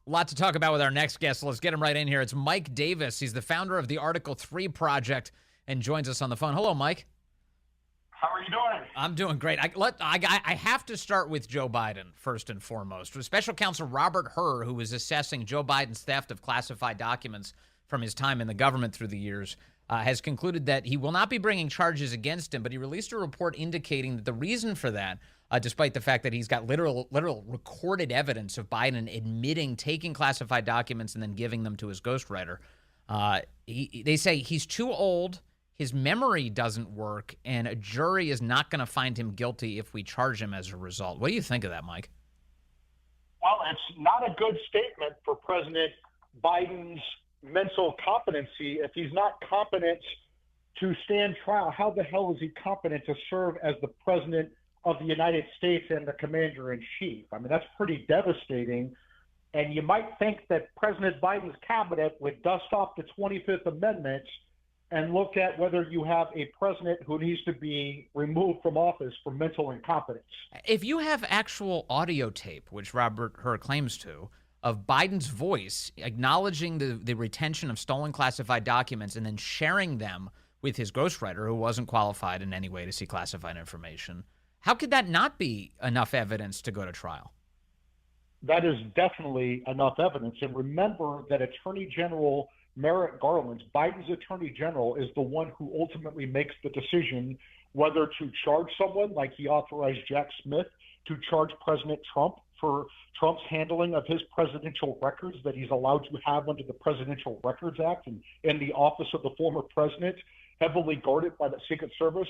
A lot to talk about with our next guest. Let's get him right in here. It's Mike Davis. He's the founder of the Article 3 Project and joins us on the phone. Hello, Mike. How are you doing? I'm doing great. I have to start with Joe Biden first and foremost. Special Counsel Robert Hur, who was assessing Joe Biden's theft of classified documents from his time in the government through the years, has concluded that he will not be bringing charges against him, but he released a report indicating that the reason for that, despite the fact that he's got literal recorded evidence of Biden admitting taking classified documents and then giving them to his ghostwriter, they say he's too old, his memory doesn't work, and a jury is not going to find him guilty if we charge him as a result. What do you think of that, Mike? Well, it's not a good statement for President Biden's mental competency. If he's not competent to stand trial, how the hell is he competent to serve as the president of the United States and the commander-in-chief? I mean, that's pretty devastating. And you might think that President Biden's cabinet would dust off the 25th Amendment and look at whether you have a president who needs to be removed from office for mental incompetence. If you have actual audio tape, which Robert Hur claims to, of Biden's voice acknowledging the retention of stolen classified documents and then sharing them with his ghostwriter, who wasn't qualified in any way to see classified information, how could that not be enough evidence to go to trial? That is definitely enough evidence. And remember that Attorney General Merrick Garland, Biden's Attorney General, is the one who ultimately makes the decision whether to charge someone, like he authorized Jack Smith to charge President Trump for Trump's handling of his presidential records that he's allowed to have under the Presidential Records Act and in the office of the former president, heavily guarded by the Secret Service,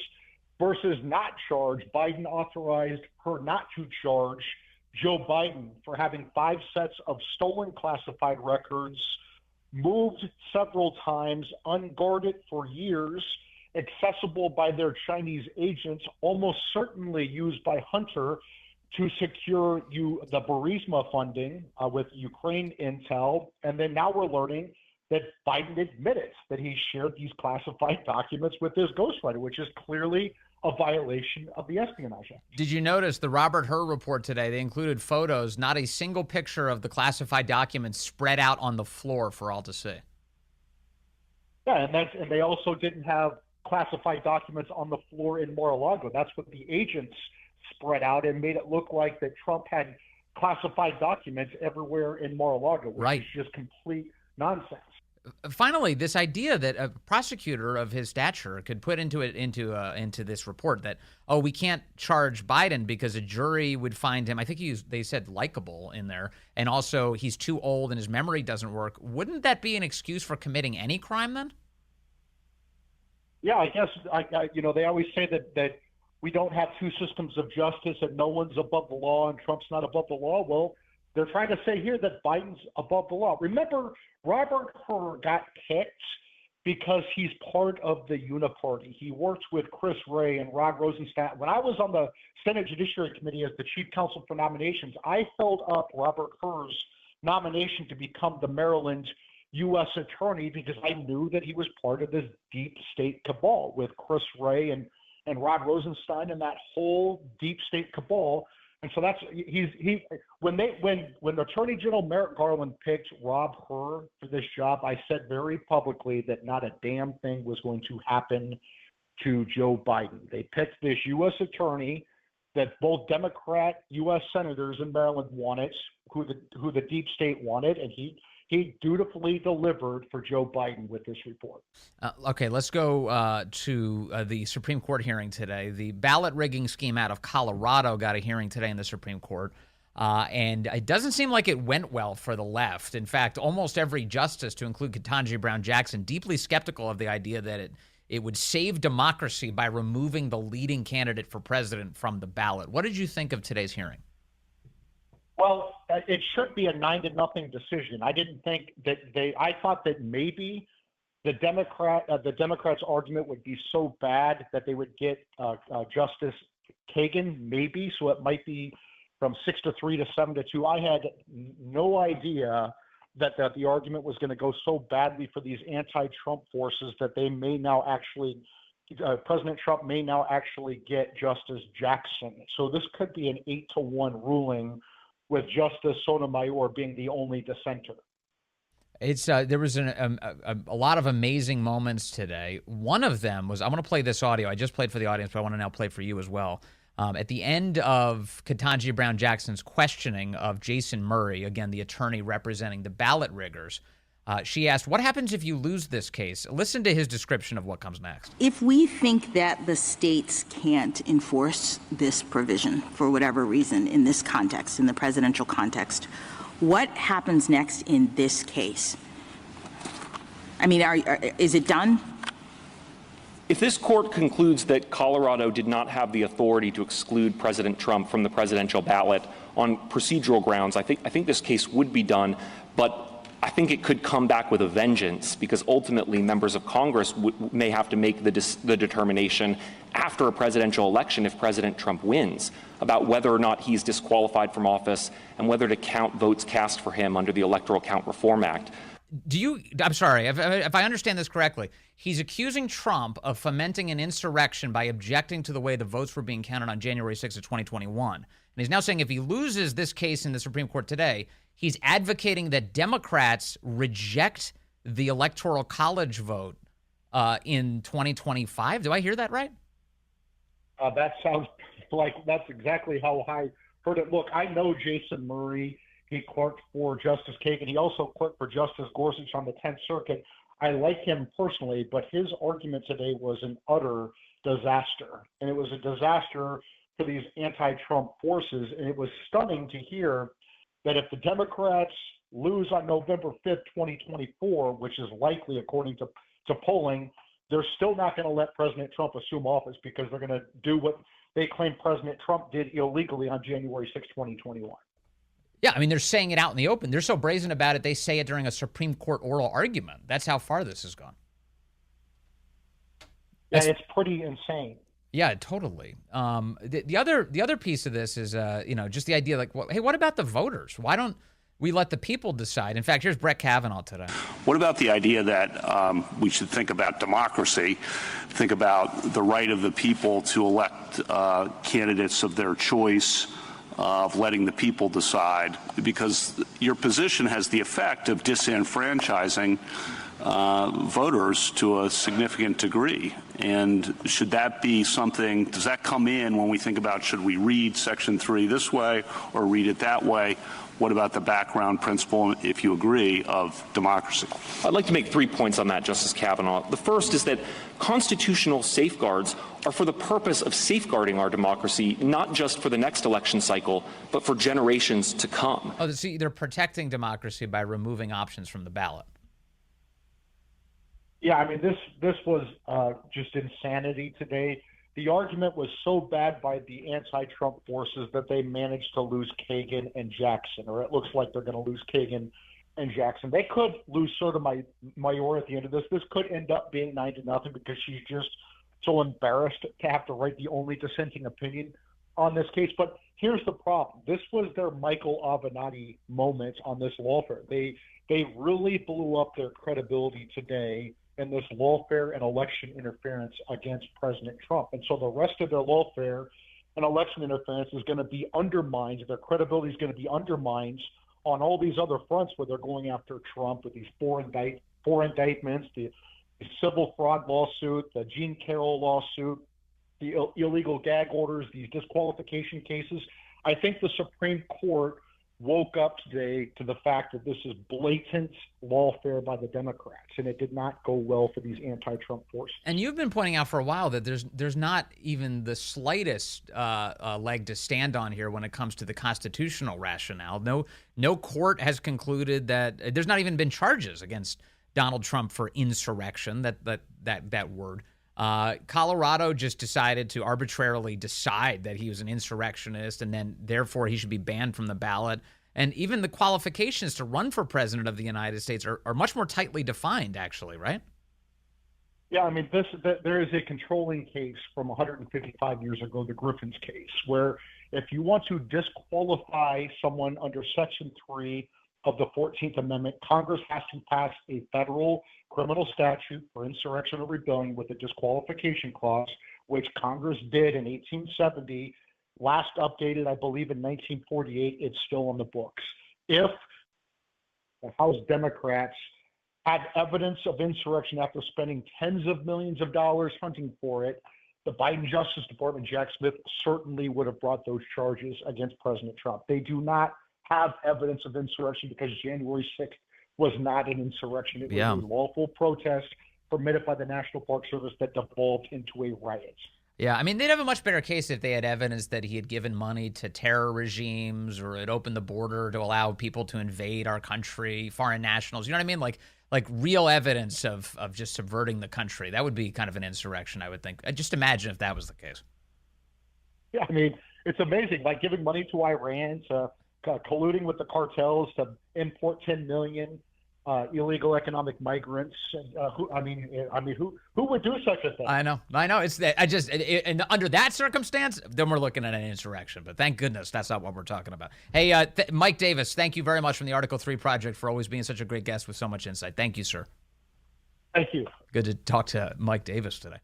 versus not charge. Biden authorized her not to charge Joe Biden for having 5 sets of stolen classified records, moved several times, unguarded for years, accessible by their Chinese agents, almost certainly used by Hunter to secure the Burisma funding with Ukraine intel. And then now we're learning that Biden admitted that he shared these classified documents with his ghostwriter, which is clearly a violation of the Espionage Act. Did you notice the Robert Hur report today? They included photos, not a single picture of the classified documents spread out on the floor for all to see. Yeah, and they also didn't have classified documents on the floor in Mar-a-Lago. That's what the agents spread out and made it look like that Trump had classified documents everywhere in Mar-a-Lago, which is just complete nonsense. Finally, this idea that a prosecutor of his stature could put into this report that, we can't charge Biden because a jury would find him, I think they said likable in there, and also he's too old and his memory doesn't work. Wouldn't that be an excuse for committing any crime then? Yeah, I guess they always say that we don't have two systems of justice and no one's above the law and Trump's not above the law. Well, they're trying to say here that Biden's above the law. Remember, Robert Hur got picked because he's part of the Uniparty. He worked with Chris Wray and Rod Rosenstein. When I was on the Senate Judiciary Committee as the chief counsel for nominations, I held up Robert Hur's nomination to become the Maryland U.S. attorney because I knew that he was part of this deep state cabal with Chris Wray and Rod Rosenstein and that whole deep state cabal. And so that's when Attorney General Merrick Garland picked Rob Hur for this job, I said very publicly that not a damn thing was going to happen to Joe Biden. They picked this U.S. attorney that both Democrat U.S. senators in Maryland wanted, who the deep state wanted, and he dutifully delivered for Joe Biden with this report. Okay, let's go to the Supreme Court hearing today. The ballot rigging scheme out of Colorado got a hearing today in the Supreme Court, and it doesn't seem like it went well for the left. In fact, almost every justice, to include Ketanji Brown Jackson, deeply skeptical of the idea that it would save democracy by removing the leading candidate for president from the ballot. What did you think of today's hearing? Well, it should be a 9-0 decision. I didn't think that I thought that maybe the Democrats' argument would be so bad that they would get Justice Kagan, maybe. So it might be from 6-3 to 7-2. I had no idea that the argument was going to go so badly for these anti-Trump forces that they may now actually President Trump may now actually get Justice Jackson. So this could be an 8-1 ruling with Justice Sotomayor being the only dissenter. It's there was a lot of amazing moments today. One of them was, I want to play this audio. I just played for the audience, but I want to now play for you as well. At the end of Ketanji Brown Jackson's questioning of Jason Murray, again, the attorney representing the ballot riggers, she asked, what happens if you lose this case? Listen to his description of what comes next. If we think that the states can't enforce this provision for whatever reason in this context, in the presidential context, what happens next in this case? I mean, is it done? If this court concludes that Colorado did not have the authority to exclude President Trump from the presidential ballot on procedural grounds, I think this case would be done, but I think it could come back with a vengeance, because ultimately members of Congress may have to make the determination after a presidential election, if President Trump wins, about whether or not he's disqualified from office and whether to count votes cast for him under the Electoral Count Reform Act. I'm sorry, if I understand this correctly, he's accusing Trump of fomenting an insurrection by objecting to the way the votes were being counted on January 6th of 2021. And he's now saying if he loses this case in the Supreme Court today, he's advocating that Democrats reject the Electoral College vote in 2025. Do I hear that right? That sounds like that's exactly how I heard it. Look, I know Jason Murray. He clerked for Justice Kagan. He also clerked for Justice Gorsuch on the 10th Circuit. I like him personally, but his argument today was an utter disaster. And it was a disaster for these anti-Trump forces. And it was stunning to hear that if the Democrats lose on November 5th, 2024, which is likely according to polling, they're still not going to let President Trump assume office, because they're going to do what they claim President Trump did illegally on January 6, 2021. Yeah, I mean, they're saying it out in the open. They're so brazen about it, they say it during a Supreme Court oral argument. That's how far this has gone. Yeah, it's pretty insane. Yeah, totally. The other piece of this is, just the idea like, well, hey, what about the voters? Why don't we let the people decide? In fact, here's Brett Kavanaugh today. What about the idea that we should think about democracy, think about the right of the people to elect candidates of their choice, of letting the people decide, because your position has the effect of disenfranchising voters to a significant degree. And should that be something, does that come in when we think about, should we read Section 3 this way or read it that way? What about the background principle, if you agree, of democracy? I'd like to make 3 points on that, Justice Kavanaugh. The first is that constitutional safeguards are for the purpose of safeguarding our democracy, not just for the next election cycle, but for generations to come. Oh, so they're protecting democracy by removing options from the ballot. Yeah, I mean, this was just insanity today. The argument was so bad by the anti-Trump forces that they managed to lose Kagan and Jackson, or it looks like they're going to lose Kagan and Jackson. They could lose Sotomayor at the end of this. This could end up being 9-0 because she's just so embarrassed to have to write the only dissenting opinion on this case. But here's the problem. This was their Michael Avenatti moment on this lawfare. They really blew up their credibility today in this lawfare and election interference against President Trump. And so the rest of their lawfare and election interference is going to be undermined. Their credibility is going to be undermined on all these other fronts where they're going after Trump with these four indictments, the civil fraud lawsuit, the Jean Carroll lawsuit, the illegal gag orders, these disqualification cases. I think the Supreme Court woke up today to the fact that this is blatant lawfare by the Democrats, and it did not go well for these anti-Trump forces. And you've been pointing out for a while that there's not even the slightest leg to stand on here when it comes to the constitutional rationale. No court has concluded that there's not even been charges against Donald Trump for insurrection. That word. Colorado just decided to arbitrarily decide that he was an insurrectionist, and then therefore he should be banned from the ballot. And even the qualifications to run for president of the United States are much more tightly defined, actually, right? Yeah, I mean, there is a controlling case from 155 years ago, the Griffin's case, where if you want to disqualify someone under Section 3 of the 14th Amendment, Congress has to pass a federal criminal statute for insurrection or rebellion with a disqualification clause, which Congress did in 1870. last updated, I believe, in 1948. It's still on the books. If the House Democrats had evidence of insurrection after spending tens of millions of dollars hunting for it, the Biden Justice Department, Jack Smith, certainly would have brought those charges against President Trump. They do not have evidence of insurrection because January 6th was not an insurrection. It was a lawful protest permitted by the National Park Service that devolved into a riot. Yeah, I mean, they'd have a much better case if they had evidence that he had given money to terror regimes or had opened the border to allow people to invade our country, foreign nationals. You know what I mean? Like real evidence of just subverting the country. That would be kind of an insurrection, I would think. Just imagine if that was the case. Yeah, I mean, it's amazing. Like giving money to Iran, to colluding with the cartels to import 10 million illegal economic migrants. Who would do such a thing? I know. It's and under that circumstance, then we're looking at an insurrection. But thank goodness that's not what we're talking about. Hey, Mike Davis, thank you very much from the Article 3 Project for always being such a great guest with so much insight. Thank you, sir. Thank you. Good to talk to Mike Davis today.